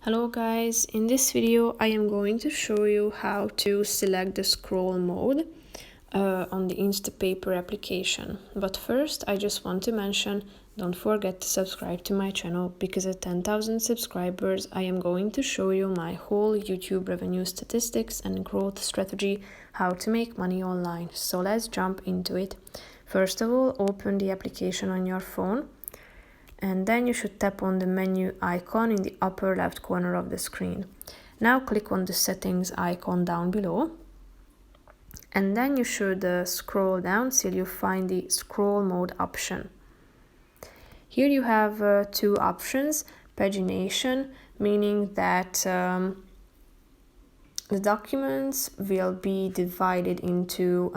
Hello guys, in this video I am going to show you how to select the scroll mode on the Instapaper application. But first I just want to mention, don't forget to subscribe to my channel, because at 10,000 subscribers I am going to show you my whole YouTube revenue statistics and growth strategy, how to make money online. So let's jump into it. First of all, open the application on your phone. And then you should tap on the menu icon in the upper left corner of the screen. Now click on the settings icon down below. And then you should scroll down till you find the scroll mode option. Here you have two options: pagination, meaning that the documents will be divided into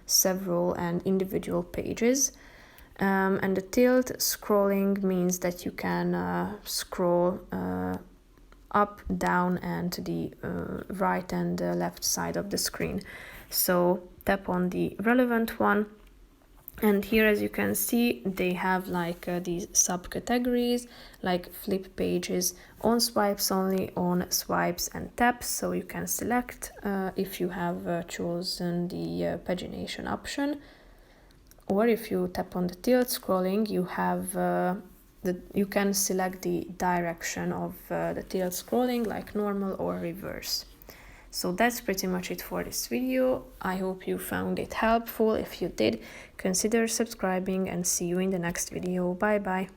several and individual pages. And the tilt scrolling means that you can scroll up, down, and to the right and left side of the screen. So tap on the relevant one, and here, as you can see, they have like these subcategories like flip pages, on swipes only, on swipes and taps. So you can select if you have chosen the pagination option. Or if you tap on the tilt scrolling, you have you can select the direction of the tilt scrolling, like normal or reverse. So that's pretty much it for this video. I hope you found it helpful. If you did, consider subscribing, and see you in the next video. Bye bye.